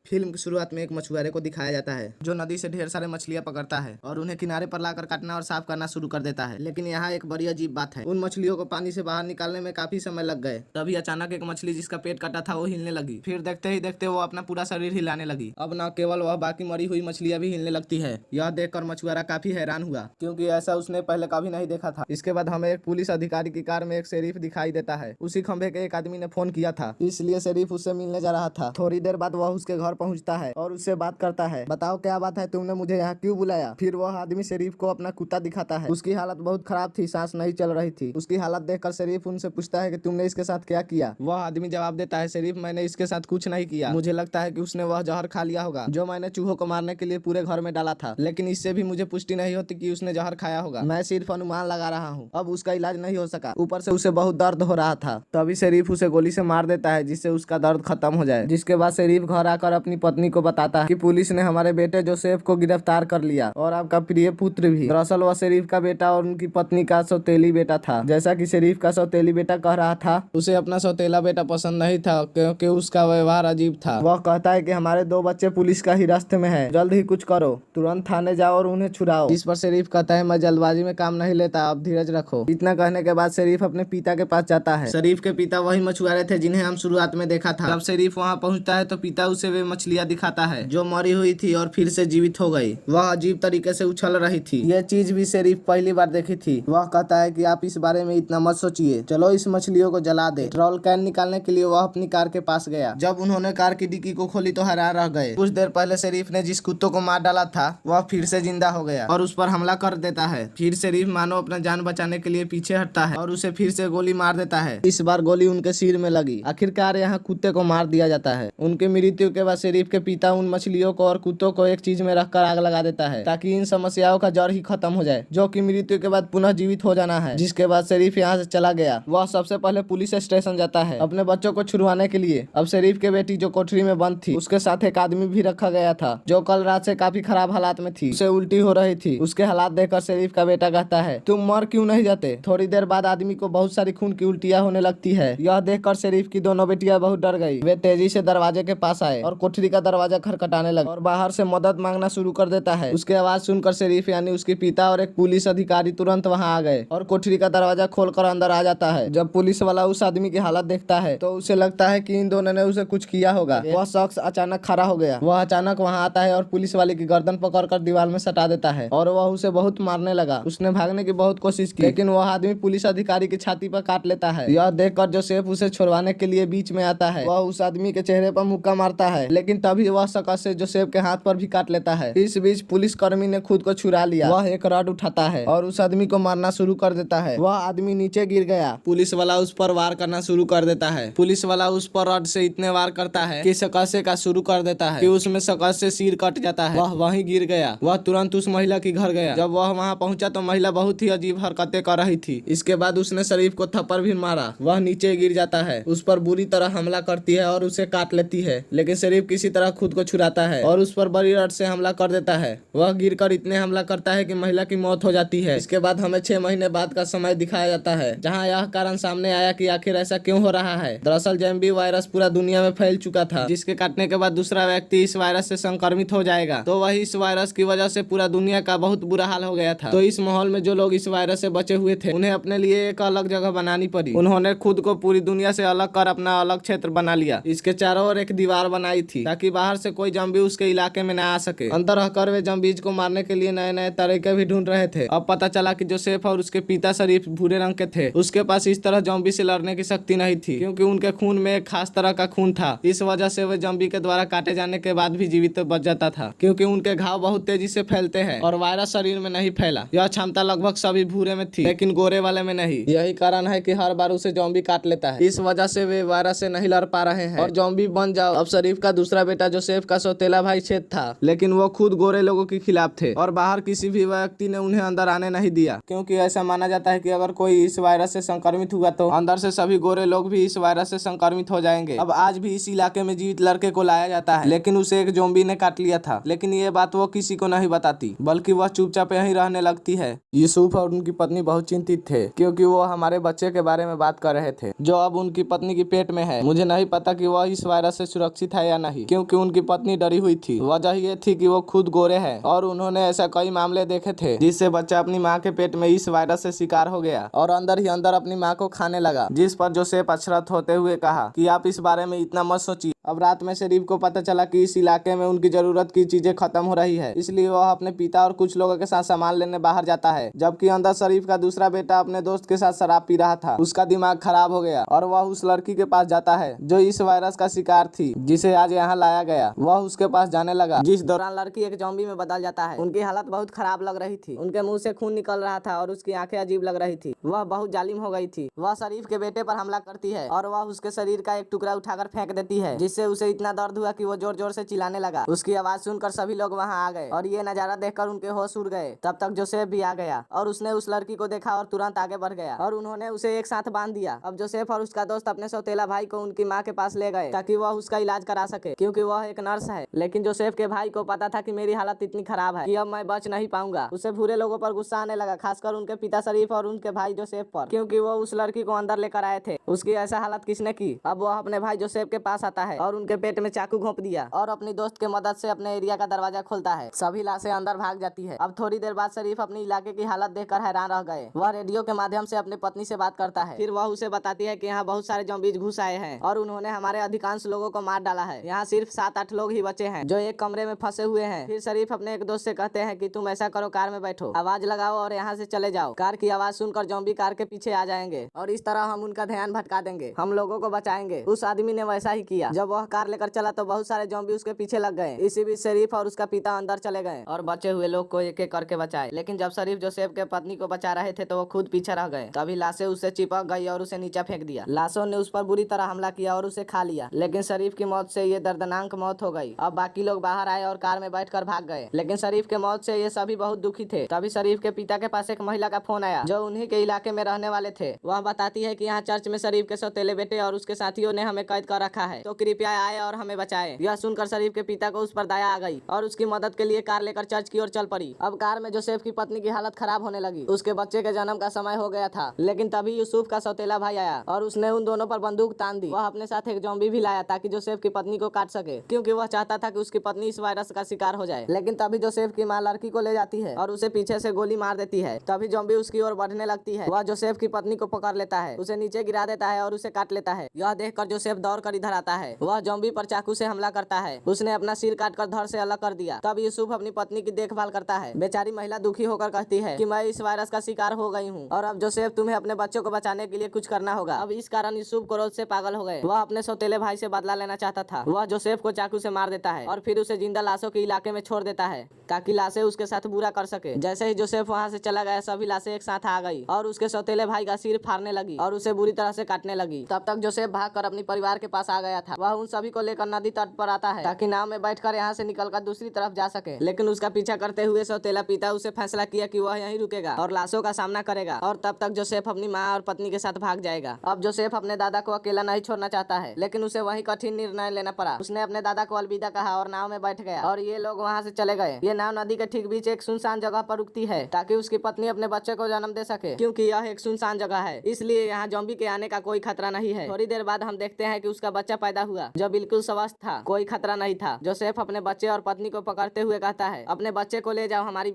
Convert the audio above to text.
Film की शुरुआत में एक मछुआरे को दिखाया जाता है जो नदी से ढेर सारे मछलियां पकड़ता है और उन्हें किनारे पर लाकर काटना और साफ करना शुरू कर देता है। लेकिन यहाँ एक बड़ी अजीब बात है, उन मछलियों को पानी से बाहर निकालने में काफी समय लग गए। तभी अचानक एक मछली जिसका पेट कटा था वो हिलने लगी। फिर देखते ही देखते वो अपना पूरा शरीर हिलाने लगी। अब न केवल वह बाकी मरी हुई मछलियां भी हिलने लगती है। यह देखकर मछुआरा काफी हैरान हुआ क्योंकि ऐसा उसने पहले कभी नहीं देखा था। इसके बाद हमें एक पुलिस अधिकारी की कार में एक शरीफ दिखाई देता है। उसी खंभे के एक आदमी ने फोन किया था, इसलिए शरीफ उससे मिलने जा रहा था। थोड़ी देर बाद वह उसके घर पहुंचता है और उससे बात करता है। बताओ क्या बात है, तुमने मुझे यहाँ क्यों बुलाया? फिर वह आदमी शरीफ को अपना कुत्ता दिखाता है। उसकी हालत बहुत खराब थी, सांस नहीं चल रही थी। उसकी हालत देखकर शरीफ उनसे पूछता है कि तुमने इसके साथ क्या किया? वह आदमी जवाब देता है, शरीफ मैंने इसके साथ कुछ नहीं किया। मुझे लगता है कि उसने वह जहर खा लिया होगा जो मैंने चूहों को मारने के लिए पूरे घर में डाला था। लेकिन इससे भी मुझे पुष्टि नहीं होती कि उसने जहर खाया होगा। मैं सिर्फ अनुमान लगा रहा हूँ। अब उसका इलाज नहीं हो सका, ऊपर से उसे बहुत दर्द हो रहा था। तभी शरीफ उसे गोली से मार देता है जिससे उसका दर्द खत्म हो जाए। जिसके बाद शरीफ घर आकर अपनी पत्नी को बताता है कि पुलिस ने हमारे बेटे जोसेफ को गिरफ्तार कर लिया और आपका प्रिय पुत्र भी। दरअसल वह शरीफ का बेटा और उनकी पत्नी का सौतेली बेटा था। जैसा कि शरीफ का सौतेली बेटा कह रहा था, उसे अपना सौतेला बेटा पसंद नहीं था क्योंकि उसका व्यवहार अजीब था। वह कहता है कि हमारे 2 बच्चे पुलिस का हिरासत में है, जल्द ही कुछ करो, तुरंत थाने जाओ और उन्हें छुड़ाओ। इस पर शरीफ कहता है, मैं जल्दबाजी में काम नहीं लेता, अब धीरज रखो। इतना कहने के बाद शरीफ अपने पिता के पास जाता है। शरीफ के पिता वही मछुआरे थे जिन्हें हम शुरुआत में देखा था। जब शरीफ वहाँ पहुँचता है तो पिता उसे वे मछलियाँ दिखाता है जो मरी हुई थी और फिर से जीवित हो गई। वह अजीब तरीके से उछल रही थी। यह चीज भी शरीफ पहली बार देखी थी। वह कहता है कि आप इस बारे में इतना मत सोचिए, चलो इस मछलियों को जला दे। पेट्रोल कैन निकालने के लिए वह अपनी कार के पास गया। जब उन्होंने कार की डिक्की को खोली तो हैरान रह गए। कुछ देर पहले शरीफ ने जिस कुत्तों को मार डाला था वह फिर से जिंदा हो गया और उस पर हमला कर देता है। फिर शरीफ मानो अपना जान बचाने के लिए पीछे हटता है और उसे फिर से गोली मार देता है। इस बार गोली उनके सिर में लगी। आखिरकार यहाँ कुत्ते को मार दिया जाता है। उनकी मृत्यु के बाद शरीफ के पिता उन मछलियों को और कुत्तों को एक चीज में रखकर आग लगा देता है ताकि इन समस्याओं का जड़ ही खत्म हो जाए, जो कि मृत्यु के बाद पुनः जीवित हो जाना है। जिसके बाद शरीफ यहाँ से चला गया। वह सबसे पहले पुलिस स्टेशन जाता है अपने बच्चों को छुड़वाने के लिए। अब शरीफ के बेटी जो कोठरी में बंद थी उसके साथ एक आदमी भी रखा गया था जो कल रात से काफी खराब हालात में थी। उसे उल्टी हो रही थी। उसके हालात देखकर शरीफ का बेटा कहता है, तुम मर क्यों नहीं जाते? थोड़ी देर बाद आदमी को बहुत सारी खून की उल्टियां होने लगती है। यह देखकर शरीफ की दोनों बेटियां बहुत डर गई। वे तेजी से दरवाजे के पास आए और कोठरी का दरवाजा खटखटाने लगे और बाहर से मदद मांगना शुरू कर देता है। उसकी आवाज सुनकर शरीफ यानी उसके पिता और एक पुलिस अधिकारी तुरंत वहां आ गए और कोठरी का दरवाजा खोलकर अंदर आ जाता है। जब पुलिस वाला उस आदमी की हालत देखता है तो उसे लगता है कि इन दोनों ने उसे कुछ किया होगा। वह शख्स अचानक खड़ा हो गया। वह अचानक वहां आता है और पुलिस वाले की गर्दन पकड़कर दीवार में सटा देता है और वह उसे बहुत मारने लगा। उसने भागने की बहुत कोशिश की लेकिन वह आदमी पुलिस अधिकारी की छाती पर काट लेता है। यह देखकर जोसेफ उसे छुड़वाने के लिए बीच में आता है। वह उस आदमी के चेहरे पर मुक्का मारता है लेकिन तभी वह शकस से जोसेफ के हाथ पर भी काट लेता है। इस बीच पुलिस कर्मी ने खुद को छुड़ा लिया। वह एक रॉड उठाता है और उस आदमी को मारना शुरू कर देता है। वह आदमी नीचे गिर गया। पुलिस वाला उस पर वार करना शुरू कर देता है। पुलिस वाला उस पर रॉड से इतने वार करता है कि सकसे का शुरू कर देता है कि उसमें सकस से सिर कट जाता है। वह वहीं गिर गया। वह तुरंत उस महिला की घर गया। जब वह वहां पहुंचा तो महिला बहुत ही अजीब हरकतें कर रही थी। इसके बाद उसने शरीफ को थप्पड़ भी मारा। वह नीचे गिर जाता है। उस पर बुरी तरह हमला करती है और उसे काट लेती है लेकिन शरीफ किसी तरह खुद को छुड़ाता है और उस पर बड़ी रॉड से हमला कर देता है। वह गिरकर इतने हमला करता है कि महिला की मौत हो जाती है। इसके बाद हमें 6 महीने बाद का समय दिखाया जाता है जहां यह कारण सामने आया कि आखिर ऐसा क्यों हो रहा है। दरअसल ज़ॉम्बी वायरस पूरा दुनिया में फैल चुका था जिसके काटने के बाद दूसरा व्यक्ति इस वायरस से संक्रमित हो जाएगा। तो वही इस वायरस की वजह से पूरा दुनिया का बहुत बुरा हाल हो गया था। तो इस माहौल में जो लोग इस वायरस से बचे हुए थे उन्हें अपने लिए एक अलग जगह बनानी पड़ी। उन्होंने खुद को पूरी दुनिया से अलग कर अपना अलग क्षेत्र बना लिया। इसके चारों ओर एक दीवार बनाई थी ताकि बाहर से कोई ज़ॉम्बी उसके इलाके में न आ सके। अंदर रहकर वे ज़ॉम्बीज को मारने के लिए नए नए तरीके भी ढूंढ रहे थे। अब पता चला कि जोसेफ और उसके पिता शरीफ भूरे रंग के थे। उसके पास इस तरह ज़ॉम्बी से लड़ने की शक्ति नहीं थी क्योंकि उनके खून में एक खास तरह का खून था। इस वजह से वे ज़ॉम्बी के द्वारा काटे जाने के बाद भी जीवित बच जाता था क्योंकि उनके घाव बहुत तेजी से फैलते हैं और वायरस शरीर में नहीं फैला। यह क्षमता लगभग सभी भूरे में थी लेकिन गोरे वाले में नहीं। यही कारण है कि हर बार उसे ज़ॉम्बी काट लेता है। इस वजह से वे वायरस से नहीं लड़ पा रहे हैं और ज़ॉम्बी बन जाओ। अब शरीफ का दूसरा बेटा जोसेफ का सौतेला भाई छेद था लेकिन वो खुद गोरे लोगों के खिलाफ थे और बाहर किसी भी व्यक्ति ने उन्हें अंदर आने नहीं दिया क्योंकि ऐसा माना जाता है कि अगर कोई इस वायरस से संक्रमित हुआ तो अंदर से सभी गोरे लोग भी इस वायरस से संक्रमित हो जाएंगे। अब आज भी इस इलाके में जीवित लड़के को लाया जाता है लेकिन उसे एक ज़ॉम्बी ने काट लिया था। लेकिन ये बात वो किसी को नहीं बताती बल्कि वह चुपचाप यहीं रहने लगती है। यूसुफ और उनकी पत्नी बहुत चिंतित थे क्योंकि वो हमारे बच्चे के बारे में बात कर रहे थे जो अब उनकी पत्नी की पेट में है। मुझे नहीं पता कि वह इस वायरस से सुरक्षित है या नहीं। रही, क्योंकि उनकी पत्नी डरी हुई थी। वजह ये थी कि वो खुद गोरे हैं और उन्होंने ऐसा कई मामले देखे थे जिससे बच्चा अपनी माँ के पेट में इस वायरस से शिकार हो गया और अंदर ही अंदर अपनी माँ को खाने लगा। जिस पर जोसेफ अचरत होते हुए कहा कि आप इस बारे में इतना मत सोचिए। अब रात में शरीफ को पता चला कि इस इलाके में उनकी जरूरत की चीजें खत्म हो रही है, इसलिए वह अपने पिता और कुछ लोगों के साथ सामान लेने बाहर जाता है। जबकि अंदर शरीफ का दूसरा बेटा अपने दोस्त के साथ शराब पी रहा था। उसका दिमाग खराब हो गया और वह उस लड़की के पास जाता है जो इस वायरस का शिकार थी, जिसे आज यहाँ लाया गया। वह उसके पास जाने लगा, जिस दौरान लड़की एक ज़ॉम्बी में बदल जाता है। उनकी हालत बहुत खराब लग रही थी, उनके मुंह से खून निकल रहा था और उसकी आंखें अजीब लग रही थी। वह बहुत जालिम हो गई थी। वह शरीफ के बेटे पर हमला करती है और वह उसके शरीर का एक टुकड़ा उठाकर फेंक देती है, जिससे उसे इतना दर्द हुआ कि वो जोर जोर से चिल्लाने लगा। उसकी आवाज सुनकर सभी लोग वहां आ गए और ये नजारा देखकर उनके होश उड़ गए। तब तक जोसेफ भी आ गया और उसने उस लड़की को देखा और तुरंत आगे बढ़ गया और उन्होंने उसे एक साथ बांध दिया। अब जोसेफ और उसका दोस्त अपने सौतेला भाई को उनकी माँ के पास ले गए ताकि वह उसका इलाज करा सके, क्योंकि वह एक नर्स है। लेकिन जोसेफ के भाई को पता था कि मेरी हालत इतनी खराब है कि अब मैं बच नहीं पाऊंगा। उसे बुरे लोगों पर गुस्सा आने लगा, खासकर उनके पिता शरीफ और उनके भाई जोसेफ पर, क्योंकि वो उस लड़की को अंदर लेकर आए थे। उसकी ऐसा हालत किसने की? अब वह अपने भाई जोसेफ के पास आता है और उनके पेट में चाकू घोंप दिया और अपनी दोस्त के मदद से अपने एरिया का दरवाजा खोलता है। सभी लाशें अंदर भाग जाती है। अब थोड़ी देर बाद शरीफ अपने इलाके की हालत देखकर हैरान रह गए। वह रेडियो के माध्यम से अपनी पत्नी से बात करता है। फिर वह उसे बताती है कि यहाँ बहुत सारे ज़ॉम्बीज़ घुस आए हैं और उन्होंने हमारे अधिकांश लोगों को मार डाला है। यहाँ सिर्फ 7-8 लोग ही बचे हैं जो एक कमरे में फंसे हुए हैं। फिर शरीफ अपने एक दोस्त से कहते हैं कि तुम ऐसा करो, कार में बैठो, आवाज लगाओ और यहाँ से चले जाओ। कार की आवाज सुनकर ज़ॉम्बी कार के पीछे आ जाएंगे और इस तरह हम उनका ध्यान भटका देंगे, हम लोगों को बचाएंगे। उस आदमी ने वैसा ही किया। जब वह कार लेकर चला तो बहुत सारे ज़ॉम्बी उसके पीछे लग गए। इसी बीच शरीफ और उसका पिता अंदर चले गए और बचे हुए लोग को एक एक करके बचाए। लेकिन जब शरीफ जोसेफ के पत्नी को बचा रहे थे तो वो खुद पीछे रह गए। तभी लाशें उससे चिपक गई और उसे नीचे फेंक दिया। लाशों ने उस पर बुरी तरह हमला किया और उसे खा लिया। लेकिन शरीफ की मौत से ये दर्दनाक मौत हो गई। अब बाकी लोग बाहर आए और कार में बैठकर भाग गए। लेकिन शरीफ के मौत से ये सभी बहुत दुखी थे। तभी शरीफ के पिता के पास एक महिला का फोन आया जो उन्हीं के इलाके में रहने वाले थे। वह बताती है कि यहाँ चर्च में शरीफ के सौतेले बेटे और उसके साथियों ने हमें कैद कर रखा है, तो कृपया आए और हमें बचाए। यह सुनकर शरीफ के पिता को उस पर दया आ गई और उसकी मदद के लिए कार लेकर चर्च की ओर चल पड़ी। अब कार में जोसेफ की पत्नी की हालत खराब होने लगी। उसके बच्चे के जन्म का समय हो गया था। लेकिन तभी यूसुफ का सौतेला भाई आया और उसने उन दोनों पर बंदूक तान दी। वह अपने साथ एक ज़ॉम्बी भी लाया ताकि जोसेफ की पत्नी को काट सके, क्योंकि वह चाहता था कि उसकी पत्नी इस वायरस का शिकार हो जाए। लेकिन तभी जोसेफ की माँ लड़की को ले जाती है और उसे पीछे से गोली मार देती है। तभी ज़ॉम्बी उसकी ओर बढ़ने लगती है। वह जोसेफ की पत्नी को पकड़ लेता है, उसे नीचे गिरा देता है और उसे काट लेता है। यह देखकर जोसेफ दौड़कर इधर आता है। वह ज़ॉम्बी पर चाकू से हमला करता है। उसने अपना सिर काटकर धड़ से अलग कर दिया। तब यूसुफ अपनी पत्नी की देखभाल करता है। बेचारी महिला दुखी होकर कहती है कि मैं इस वायरस का शिकार हो गई हूँ और अब जोसेफ तुम्हें अपने बच्चों को बचाने के लिए कुछ करना होगा। अब इस कारण यूसुफ क्रोध से पागल हो गए। वह अपने सौतेले भाई से बदला लेना चाहता था। वह जोसेफ को चाकू से मार देता है और फिर उसे जिंदा लाशों के इलाके में छोड़ देता है ताकि लाशें उसके साथ बुरा कर सके। जैसे ही जोसेफ वहाँ से चला गया सभी लाशें एक साथ आ गई और उसके सौतेले भाई का सिर फाड़ने लगी और उसे बुरी तरह से काटने लगी। तब तक जोसेफ भागकर अपनी परिवार के पास आ गया था। वह उन सभी को लेकर नदी तट पर आता है ताकि नाव में बैठकर यहाँ से निकलकर दूसरी तरफ जा सके। लेकिन उसका पीछा करते हुए सौतेला पिता उसे फैसला किया कि वह यहीं रुकेगा और लाशों का सामना करेगा और तब तक जोसेफ अपनी माँ और पत्नी के साथ भाग जाएगा। अब जोसेफ अपने दादा को अकेला नहीं छोड़ना चाहता है, लेकिन उसे वही कठिन निर्णय लेना पड़ा। उसने अपने दादा को अलविदा कहा और नाव में बैठ गया और ये लोग वहाँ से चले गए। ये नाव नदी के ठीक बीच एक सुनसान जगह पर रुकती है ताकि उसकी पत्नी अपने बच्चे को जन्म दे सके, क्योंकि यह एक सुनसान जगह है, इसलिए यहाँ ज़ॉम्बी के आने का कोई खतरा नहीं है। थोड़ी देर बाद हम देखते हैं कि उसका बच्चा पैदा हुआ जो बिल्कुल स्वस्थ था, कोई खतरा नहीं था। जोसेफ अपने बच्चे और पत्नी को पकड़ते हुए कहता है, अपने बच्चे को ले जाओ, हमारी